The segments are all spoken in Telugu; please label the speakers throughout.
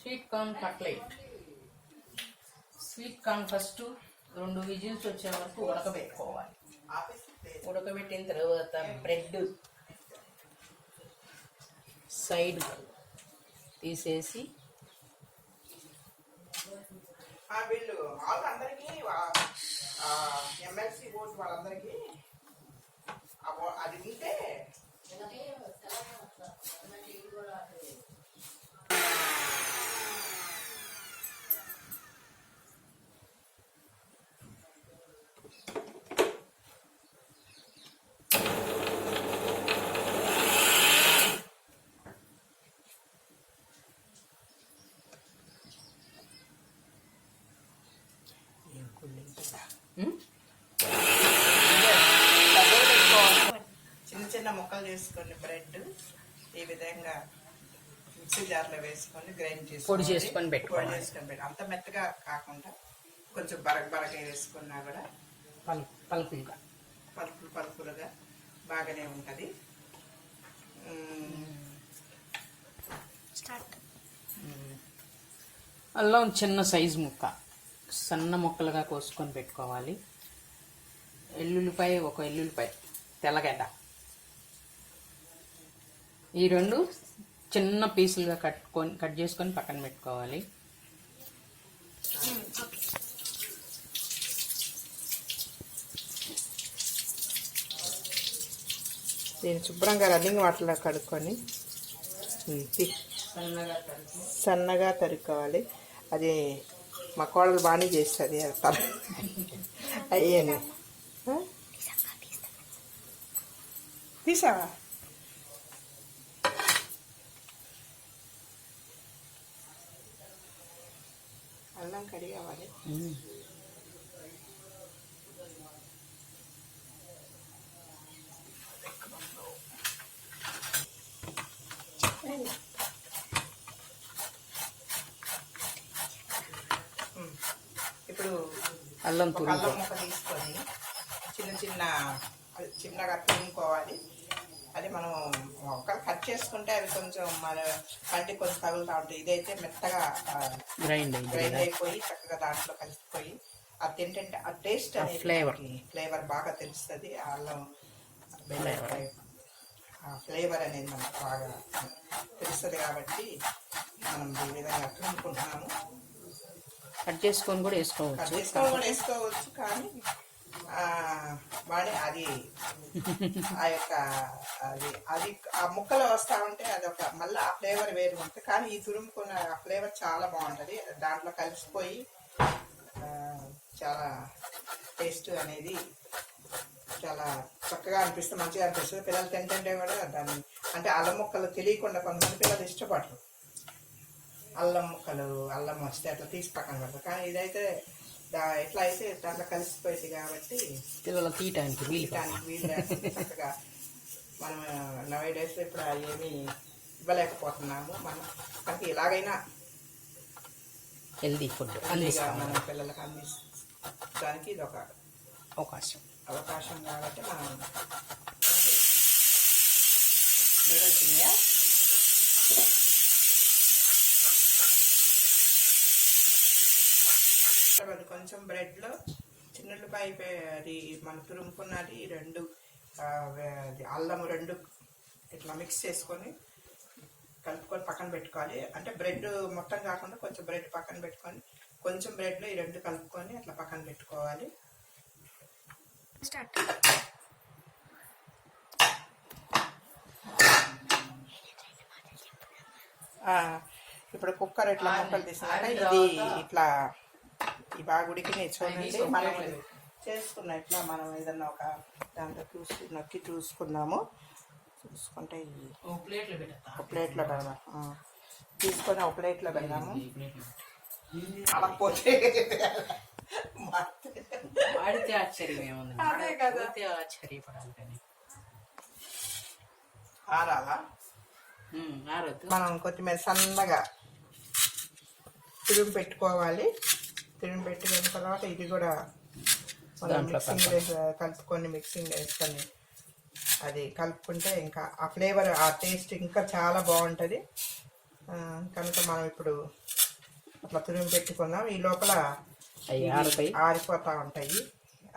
Speaker 1: Sweet corn cutlet. Sweet corn first 2 whistles వచ్చే వరకు ఉడకబెట్టుకోవాలి. ఉడకబెట్టిన తర్వాత బ్రెడ్ సైడ్ తీసేసి
Speaker 2: వీళ్ళు అందరికీ ఎమ్మెల్సీ ఓటు వాళ్ళందరికీ అది ఉంటే చిన్న చిన్న ముక్కలు చేసుకొని బ్రెడ్ ఈ విధంగా మిక్సీ జార్లో వేసుకొని గ్రైండ్ చేసుకొని
Speaker 1: పొడి చేసుకొని పెట్టుకోవాలి.
Speaker 2: అంత మెత్తగా కాకుండా కొంచెం బరక వేసుకున్నా కూడా పలుపులుగా బాగానే ఉంటుంది.
Speaker 1: అల్లం చిన్న సైజు ముక్క సన్న ముక్కలుగా కోసుకొని పెట్టుకోవాలి. ఒక ఎల్లుల్లిపాయ తెల్లగడ్డ ఈ 2 చిన్న పీసులుగా కట్ చేసుకొని పక్కన పెట్టుకోవాలి.
Speaker 2: దీన్ని శుభ్రంగా రన్నింగ్ వాటర్లో కడుక్కొని సన్నగా తరుక్కోవాలి. అది మా కోడలు బాగానే చేస్తుంది. అయ్యేది తీసావా? అల్లం కడిగి కావాలి. ఇప్పుడు
Speaker 1: అల్లం
Speaker 2: ముక్క తీసుకొని చిన్నగా తురుముకోవాలి. అది మనం ఒకరు కట్ చేసుకుంటే అవి కొంచెం మన పంటి కొంచెం తగులుతూ ఉంటాయి. ఇదైతే మెత్తగా గ్రైండ్ అయిపోయి చక్కగా దాంట్లో కలిసిపోయి అది తింటే ఆ టేస్ట్ అనేది ఫ్లేవర్ బాగా తెలుస్తుంది. అల్లం ఫ్లేవర్ అనేది మనకు బాగా తెలుస్తుంది. కాబట్టి మనం ఈ విధంగా తురుముకుంటున్నాము.
Speaker 1: కట్ చేసుకొని కూడా వేసుకోవచ్చు.
Speaker 2: కానీ వాడి అది ఆ ముక్కలో వస్తూ ఉంటే అదొక మళ్ళీ ఆ ఫ్లేవర్ వేరు ఉంటుంది. కానీ ఈ తురుముకున్న ఆ ఫ్లేవర్ చాలా బాగుంటుంది. దాంట్లో కలిసిపోయి చాలా టేస్ట్ అనేది చాలా చక్కగా అనిపిస్తుంది, మంచిగా అనిపిస్తుంది. పిల్లలు తింటుంటే కూడా దాన్ని అంటే అల్లం ముక్కలు తెలియకుండా కొంతమంది పిల్లలు ఇష్టపడరు. అల్లం వస్తే అట్లా తీసి పక్కన పెడతారు. కానీ ఇదైతే ఎట్లా అయితే దాంట్లో కలిసిపోయింది కాబట్టి
Speaker 1: పిల్లలు తీయటానికి
Speaker 2: వీలు చక్కగా మనం నవే డేస్లో ఇప్పుడు ఏమీ ఇవ్వలేకపోతున్నాము. మనకి ఎలాగైనా
Speaker 1: హెల్దీ ఫుడ్
Speaker 2: మన పిల్లలకు అందించడానికి ఇది ఒక అవకాశం కాబట్టి మనం వచ్చినాయా కొంచెం బ్రెడ్లో చిన్నులపాయ అది మనం తురుముకున్నది 2 అల్లం 2 ఇట్లా మిక్స్ చేసుకొని కలుపుకొని పక్కన పెట్టుకోవాలి. అంటే బ్రెడ్ మొత్తం కాకుండా కొంచెం బ్రెడ్ పక్కన పెట్టుకొని కొంచెం బ్రెడ్లో ఈ 2 కలుపుకొని అట్లా పక్కన పెట్టుకోవాలి. ఇప్పుడు కుక్కర్ ఇట్లా ముక్కలు తీసుకున్నాక ఇది ఇట్లా ఈ బాగా ఉడికినాయి చూడండి. మనం చేసుకున్న ఇట్లా మనం ఏదన్నా ఒక దాంట్లో నొక్కి చూసుకుంటే ఒక ప్లేట్లో పెడదాం. తీసుకొని ఒక ప్లేట్లో పెడదాము. అలకపోతే
Speaker 1: వాడితే ఆశ్చర్యం ఏముంది,
Speaker 2: అదే కదా
Speaker 1: ఆశ్చర్యపడాలి. కానీ
Speaker 2: ఆరొద్దు. మనం కొత్తిమీర సన్నగా తురిమి పెట్టుకోవాలి. తురిమి పెట్టుకున్న తర్వాత ఇది కూడా మిక్సింగ్ వేసుకొని అది కలుపుకుంటే ఇంకా ఆ ఫ్లేవర్ ఆ టేస్ట్ ఇంకా చాలా బాగుంటుంది. కనుక మనం ఇప్పుడు అట్లా తురిమి పెట్టుకుందాం. ఈ లోపల
Speaker 1: అవి
Speaker 2: ఇవి
Speaker 1: ఆరుతాయి.
Speaker 2: ఆరిపోతూ ఉంటాయి.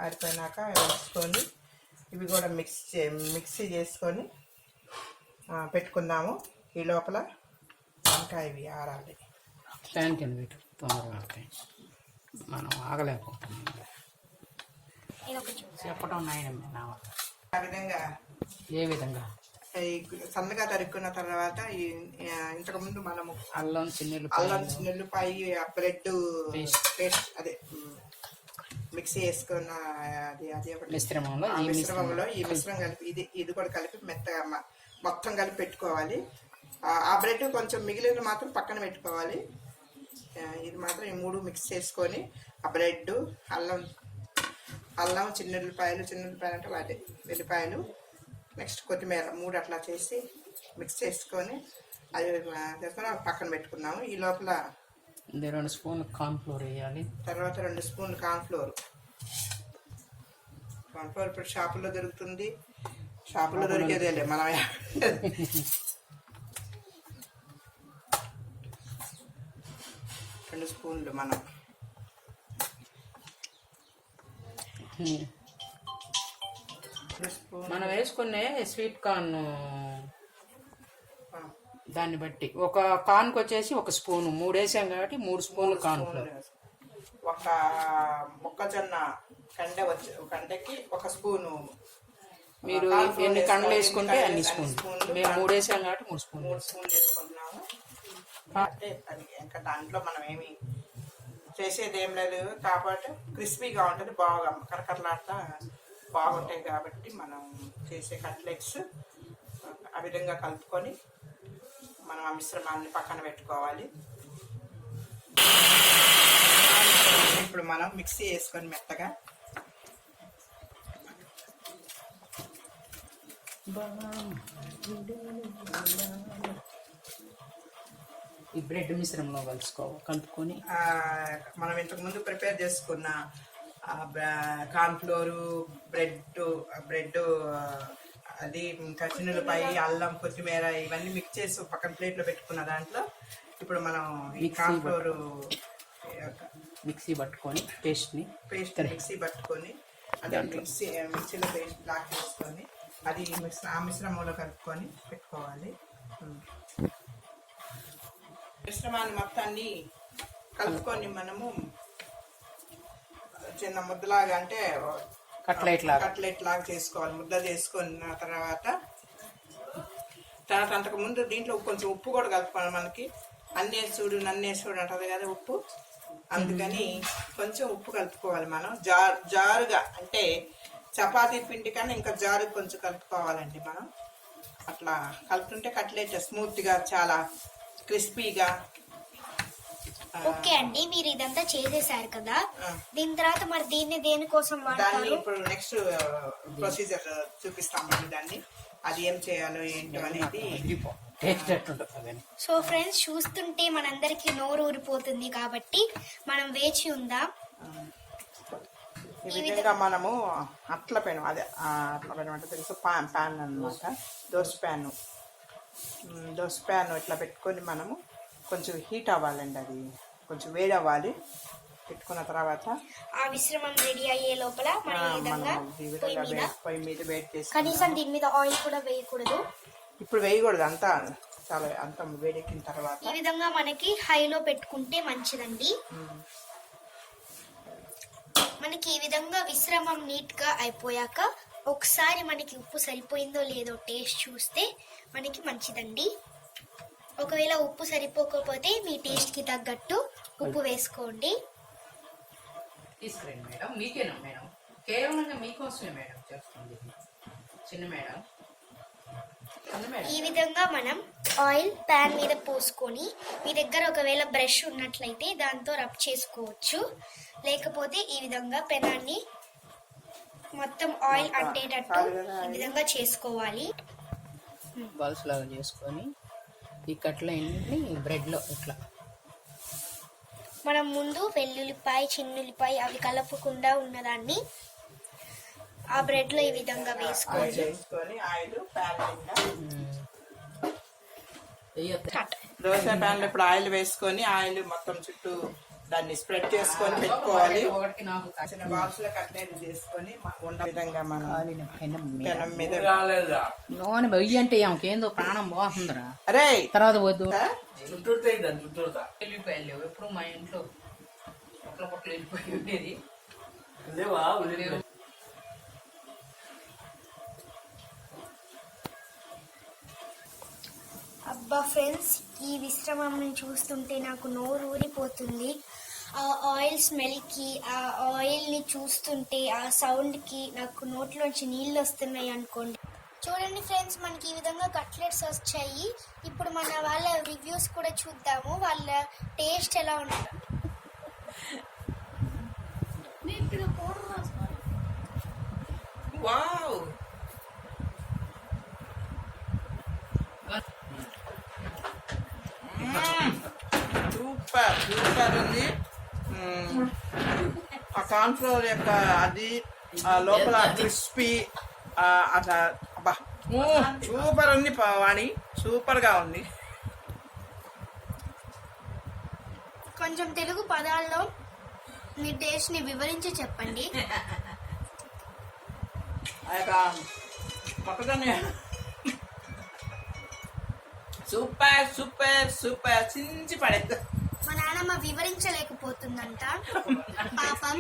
Speaker 2: ఆరిపోయినాక వేసుకొని ఇవి కూడా మిక్సీ చేసుకొని పెట్టుకుందాము. ఈ లోపల ఇంకా ఇవి ఆరాలి.
Speaker 1: ఫ్యాన్ కింద పెట్టు, తొందరగా ఆడతాయి. మనం ఆగలేకపోతున్నాం. చెప్పటం నాయనమ్మ నా వల్ల.
Speaker 2: ఆ విధంగా
Speaker 1: ఏ విధంగా
Speaker 2: ఈ సన్నగా తరుక్కున్న తర్వాత ఇంతకుముందు మనము
Speaker 1: అల్లం
Speaker 2: చిన్నుల్లిపాయ బ్రెడ్ పేస్ట్ అదే మిక్సీ వేసుకున్న అది
Speaker 1: మిశ్రమంలో
Speaker 2: ఈ మిశ్రమం కలిపి ఇది కూడా కలిపి మెత్తగా మొత్తం కలిపి పెట్టుకోవాలి. ఆ బ్రెడ్ కొంచెం మిగిలిన మాత్రం పక్కన పెట్టుకోవాలి. ఇది మాత్రం ఈ మూడు మిక్స్ చేసుకొని ఆ బ్రెడ్ అల్లం చిన్నుల్లిపాయలు అంటే వాటి వెల్లిపాయలు నెక్స్ట్ కొత్తిమీర మూడు అట్లా చేసి మిక్స్ చేసుకొని అది చేసుకొని పక్కన పెట్టుకున్నాము. ఈ లోపల
Speaker 1: 2 స్పూన్లు కార్న్ఫ్లోర్ వేయాలి.
Speaker 2: తర్వాత 2 స్పూన్లు కార్న్ఫ్లోర్ ఇప్పుడు షాపుల్లో దొరుకుతుంది. షాపుల్లో దొరికేదేలే మనం 2 స్పూన్లు
Speaker 1: మనం వేసుకునే స్వీట్ కార్న్ దాన్ని బట్టి ఒక కార్న్కి వచ్చేసి 1 స్పూను, 3 వేసాం కాబట్టి 3 స్పూన్లు కార్న్ ఫ్లోర్.
Speaker 2: ఒక మొక్కజొన్న కండకి 1 స్పూను.
Speaker 1: మీరు ఎన్ని కండలు వేసుకుంటే అన్ని స్పూన్లు. మేము 3 వేసాం కాబట్టి 3 స్పూన్లు
Speaker 2: వేసుకుంటున్నాము. అంటే ఇంకా దాంట్లో మనం ఏమి చేసేది ఏం లేదు కాబట్టి క్రిస్పీగా ఉంటుంది, బాగా కరకరలాడుతా బాగుంటాయి. కాబట్టి మనం చేసే కట్లెట్స్ ఆ విధంగా కలుపుకొని మనం ఆ మిశ్రమాన్ని పక్కన పెట్టుకోవాలి. ఇప్పుడు మనం మిక్సీ వేసుకొని మెత్తగా
Speaker 1: ఈ బ్రెడ్ మిశ్రమంలో కలుపుకొని
Speaker 2: మనం ఇంతకుముందు ప్రిపేర్ చేసుకున్న కార్న్ఫ్లోరు బ్రెడ్ అది ఇంకా చిన్నులపాయ అల్లం కొత్తిమీర ఇవన్నీ మిక్స్ చేసి పక్కన ప్లేట్లో పెట్టుకున్న దాంట్లో ఇప్పుడు మనం ఈ కార్న్ఫ్లోరు
Speaker 1: మిక్సీ పట్టుకొని పేస్ట్
Speaker 2: మిక్సీ పట్టుకొని అదే మిక్సీలో పేస్ట్ బ్లాక్ చేసుకొని అది ఆ మిశ్రమంలో కలుపుకొని పెట్టుకోవాలి. మిశ్రమాన్ని మొత్తాన్ని కలుపుకొని మనము చిన్న ముద్దలాగా అంటే కట్లెట్ లాగా చేసుకోవాలి. ముద్ద చేసుకున్న తర్వాత అంతకుముందు దీంట్లో కొంచెం ఉప్పు కూడా కలుపుకోవాలి. మనకి నన్నేసుడు అంటది కదా ఉప్పు, అందుకని కొంచెం ఉప్పు కలుపుకోవాలి. మనం జారుగా అంటే చపాతీ పిండి కన్నా ఇంకా జారు కొంచెం కలుపుకోవాలండి. మనం అట్లా కలుపుతుంటే కట్లెట్ స్మూత్గా చాలా క్రిస్పీగా.
Speaker 3: ఓకే అండి, మీరు ఇదంతా చేసేసారు కదా, దీని తర్వాత మరి దీన్ని దేనికోసం
Speaker 2: దాన్ని ఇప్పుడు నెక్స్ట్ ప్రొసీజర్ చూపిస్తామండి. దాన్ని అది ఏం చేయాలో ఏంటో అనేది.
Speaker 3: సో ఫ్రెండ్స్, చూస్తుంటే మనందరికి నోరు ఊరిపోతుంది కాబట్టి మనం వేచి ఉందాం.
Speaker 2: ఈ విధంగా మనము అట్ల పెనం అంటే తెలుసు పాన్ అన్నమాట, దోశ ప్యాన్ ఇట్లా పెట్టుకొని మనము కొంచెం హీట్ అవ్వాలండి, అది కొంచెం వేడి అవ్వాలి. పెట్టుకున్న తర్వాత
Speaker 3: ఆ మిశ్రమం రెడీ అయ్యే లోపల
Speaker 2: పొయ్యి మీద వేడి చేసి
Speaker 3: కనీసం దీని మీద ఆయిల్ కూడా వేయకూడదు.
Speaker 2: ఇప్పుడు వేయకూడదు, అంతా వేడెక్కిన తర్వాత
Speaker 3: ఈ విధంగా మనకి హైలో పెట్టుకుంటే మంచిదండి. మనకి ఈ విధంగా మిశ్రమం నీట్ గా అయిపోయాక ఒకసారి మనకి ఉప్పు సరిపోయిందో లేదో టేస్ట్ చూస్తే మనకి మంచిదండి. ఒకవేళ ఉప్పు సరిపోకపోతే మీ టేస్ట్ కి తగ్గట్టు ఉప్పు వేసుకోండి.
Speaker 1: తీసుకురండి మేడం, మీకేనా మేడం? కేవలంగా మీకోసమే మేడం చేస్తుంది చిన్న మేడం.
Speaker 3: ఈ విధంగా మనం ఆయిల్ ప్యాన్ మీద పోసుకొని, మీ దగ్గర ఒకవేళ బ్రష్ ఉన్నట్లయితే దాంతో రబ్ చేసుకోవచ్చు, లేకపోతే ఈ విధంగా పెనాన్ని మొత్తం ఆయిల్ అంటేటట్టు ఈ విధంగా చేసుకోవాలి.
Speaker 1: బాల్స్ లాగా చేసుకొని ఈ కట్లన్నీ బ్రెడ్లో ఇట్లా
Speaker 3: మనం ముందు వెల్లుల్లిపాయ చిన్నుల్లిపాయ అవి కలపకుండా ఉన్నదాన్ని ఆ బ్రెడ్ లో ఈ విధంగా వేసుకొని
Speaker 2: ఆయిల్ ప్యాన్ దోశ ప్యాన్లో ఇప్పుడు ఆయిల్ వేసుకొని ఆయిల్ మొత్తం చుట్టూ దాన్ని స్ప్రెడ్ చేసుకొని పెట్టుకోవాలి.
Speaker 1: ఒకటికి నాకు
Speaker 2: చిన్న బాక్స్ లో కట్లెట్ చేసుకొని ఉండ విధంగా మనం
Speaker 1: కాలిన పెనం మీద.
Speaker 2: పెనం మీద
Speaker 1: నూనె వెయ్యి అంటే ఆమెకేందో ప్రాణం పోతుందిరా.
Speaker 2: అరే
Speaker 1: తర్వాత వద్దు
Speaker 2: ఆ?
Speaker 1: వెళ్ళిపోయాలి లేవు ఎప్పుడు మా ఇంట్లో పొట్ల పొట్లు వెళ్ళిపోయి ఉండేది.
Speaker 3: అబ్బా ఫ్రెండ్స్, ఈ విశ్రమం చూస్తుంటే నాకు నోరు ఊరిపోతుంది. ఆ ఆయిల్ స్మెల్కి, ఆ ఆయిల్ని చూస్తుంటే, ఆ సౌండ్కి నాకు నోట్లోంచి నీళ్ళు వస్తున్నాయి అనుకోండి. చూడండి ఫ్రెండ్స్, మనకి ఈ విధంగా కట్లెట్స్ వచ్చాయి. ఇప్పుడు మన వాళ్ళ రివ్యూస్ కూడా చూద్దాము, వాళ్ళ టేస్ట్ ఎలా ఉంటుంది.
Speaker 2: వావ్ సూపర్ సూపర్ ఉంది. ఆ కార్న్ఫ్లవర్ యొక్క అది ఆ లోపల క్రిస్పీ అట్లా అబ్బా సూపర్ ఉంది వాణి, సూపర్ గా ఉంది.
Speaker 3: కొంచెం తెలుగు పదాల్లో మీ టేస్ట్ని వివరించి చెప్పండి.
Speaker 2: ఆ యొక్క మొక్కజొన్న సూపర్ సూపర్ సూపర్ చించి పడేద్దాం.
Speaker 3: మా నాన్నమ్మ వివరించలేకపోతుందంట పాపం.